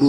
2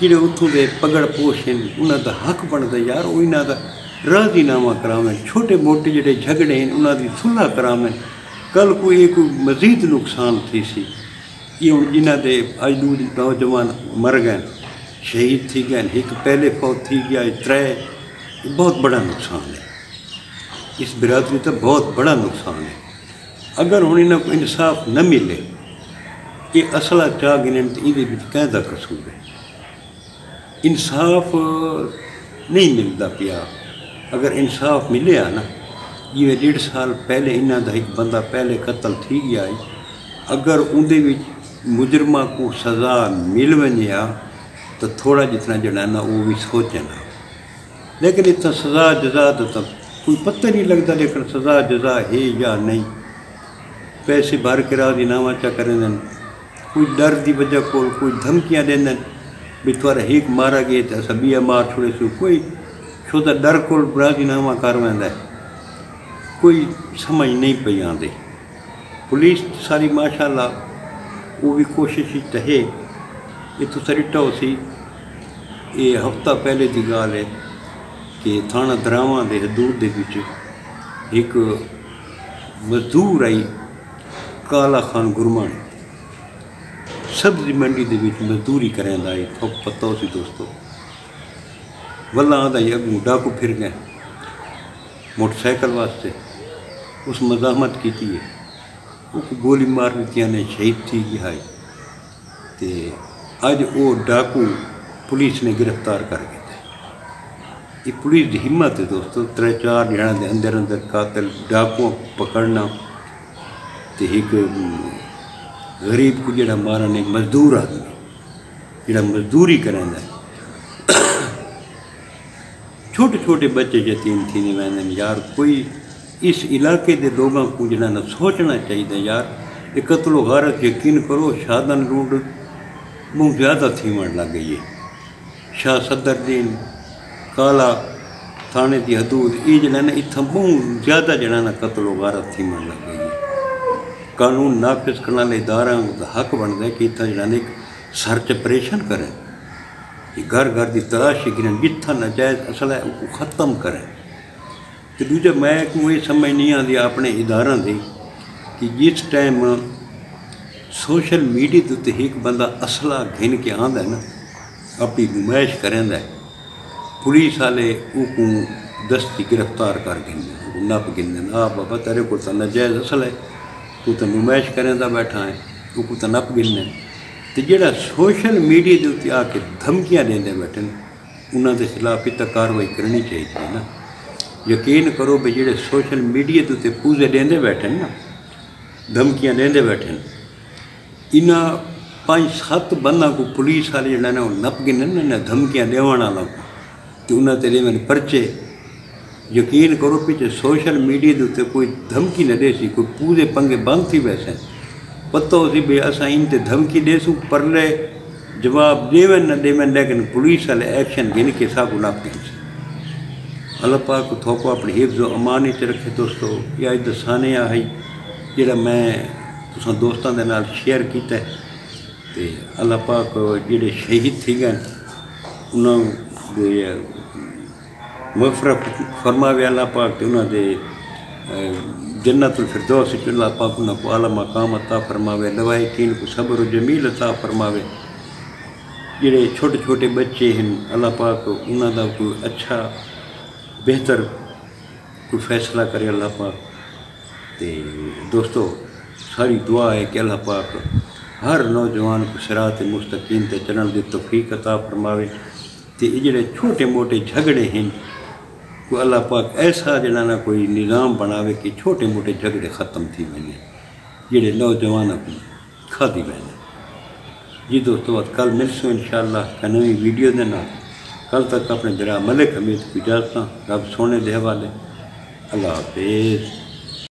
جڑے اتوں کے پگڑ پوش ہیں انہوں کا حق بنتا یار وہ انہوں کا راضینامہ کراویں، چھوٹے موٹے جڑے جھگڑے ہیں انہوں کی صلح کراویں، کل کوئی مزید نقصان تھی سی یہ ہوں جنہ کے اجدود نوجوان مر گئے شہید تھی گئے، ایک پہلے فوت تھی گیا، یہ بہت بڑا نقصان ہے، اس برادری کا بہت بڑا نقصان ہے۔ اگر ہوں انہوں کو انصاف نہ ملے یہ اصلہ چاہ گنن تو یہ کہہ قصور ہے، انصاف نہیں ملتا پیا۔ اگر انصاف ملے نا یہ 1.5 سال پہلے انہوں کا ایک بندہ پہلے قتل تھی گیا ہے، اگر اندر مجرمہ کو سزا مل ونجے تو تھوڑا جتنا جڑا نا وہ بھی سوچنا، لیکن اتنا سزا جزا تو کوئی پتہ نہیں لگتا، لیکن سزا جزا ہے یا نہیں، پیسے بھر کے راضینامہ چا کریں دیں، کوئی ڈر دی وجہ کو کوئی دھمکیاں دیں دیں بھی تھوڑا ایک مارا گئے تو اصا بیا مار چھوڑے سو، کوئی چھو تو ڈر کو راضینامہ کر ویندا ہے، کوئی سمجھ نہیں پی آندے۔ پولیس ساری ماشاءاللہ وہ بھی کوشش ہے، یہ تو سرٹا ہو سی یہ ہفتہ پہلے کی گال ہے کہ تھانہ دراواں دے حدود دے وچ ایک مزدور آئی کالا خان گرمان سبزی منڈی دے وچ مزدوری کریں آئی، پتہ ہو سی دوستو، واللہ آدھا یہ اگوں ڈاکو پھر گئے موٹر سائیکل واسطے، اس مزاحمت کی ہے، وہ گولی مار دیتی نے شہید تھی گیا ہے، تے اج وہ ڈاکو پولیس نے گرفتار کر گیا۔ یہ پولیس کی ہمت ہے دوستو، 3-4 جنوں کے اندر اندر قاتل ڈاکو پکڑنا تے ایک غریب کو جڑا مارن، ایک مزدور آدمی جڑا مزدوری کریں ہے، چھوٹے چھوٹے بچے یتیم تھی نہیں ویندے یار، کوئی اس علاقے دے لوگوں کو جڑا نا سوچنا چاہیے یار، یہ قتل و غارت یقین کرو شادن روڈ بہت زیادہ تھیمن لگ گئی ہے، شاہ صدر دین کالا تھانے دی حدود یہ جڑا نا اتنا بہت زیادہ جڑا نا قتل و غارت تھیمن لگ گئی ہے۔ قانون نافذ کرنے والے ادارہ کا حق بنتا ہے کہ اتنا جڑا نا ایک سرچ آپریشن کریں، گھر گھر کی تلاشی کریں، جتنا ناجائز اصل ہے وہ ختم کریں۔ تو دوجا میں یہ سمجھ نہیں آتی اپنے اداروں سے کہ جس ٹائم سوشل میڈیا کے اتنے ایک بندہ اسلحہ گھن کے آندا ہے نا اپنی نمائش کریں ہے، پولیس والے وہ دستی گرفتار کر گئے نپ گن آ بابا تیرے کو تو ناجائز اصل ہے، تو نمائش کریں بیٹھا ہے، وہ تو نپ گن تو جڑا سوشل میڈیا کے اتنے آ کے دھمکیاں دیں بیٹھے انہوں کے خلاف اتنا کاروائی کرنی چاہیے نا۔ یقین کرو بھی جڑے سوشل میڈیا کے اتنے پوزے دیں بیٹھے نا، دھمکیاں دیں بیٹھے انہاں 5-7 بندوں کو پولیس والے جڑا نا نپ گن دھمکیاں دون والا تو انہوں نے دے پرچے، یقین کرو پیچھے سوشل میڈیا کے اتنے کوئی دھمکی نہ دے سی، کوئی پوزے پنگے بند تھی ویسے پتہ ہو سی بھی اصا ان تے دھمکی دے سوں پرلے جواب دے نہ دے، لیکن پولیس والے ایکشن گن کے سب کو نپ گئے۔ اللہ پاک تھوکو اپنے حفظ و امان ہی رکھے دوستو، یہ اج دسانے آئی جڑا میں تساں دوستاں دے نال شیئر کیتا ہے، تے اللہ پاک جڑے شہید تھی گئے انہوں دے مغفرت فرماوے اللہ پاک، تے انہوں دے جنت الفردوس اللہ پاک انہوں کو اعلیٰ مقام عطا فرماوے، لوائقین کو صبر و جمیل عطا فرماوے، جڑے چھوٹے چھوٹے بچے ہیں اللہ پاک انہوں دا کوئی اچھا بہتر کوئی فیصلہ کرے اللہ پاک۔ تے دوستو ساری دعا ہے کہ اللہ پاک ہر نوجوان کو صراط مستقیم تے چلن دی توفیق عطا فرماوے، تے یہ جڑے چھوٹے موٹے جھگڑے ہیں کوئی اللہ پاک ایسا جڑا نا کوئی نظام بناوے کہ چھوٹے موٹے جھگڑے ختم تھی وینے جڑے نوجوانوں کو کھادی وینے۔ جی دوستو کل ملسوں انشاءاللہ نئی ویڈیو دے نال، کل تک اپنے درا ملک حمید کو اجازت، رب سونے دے حوالے، اللہ حافظ۔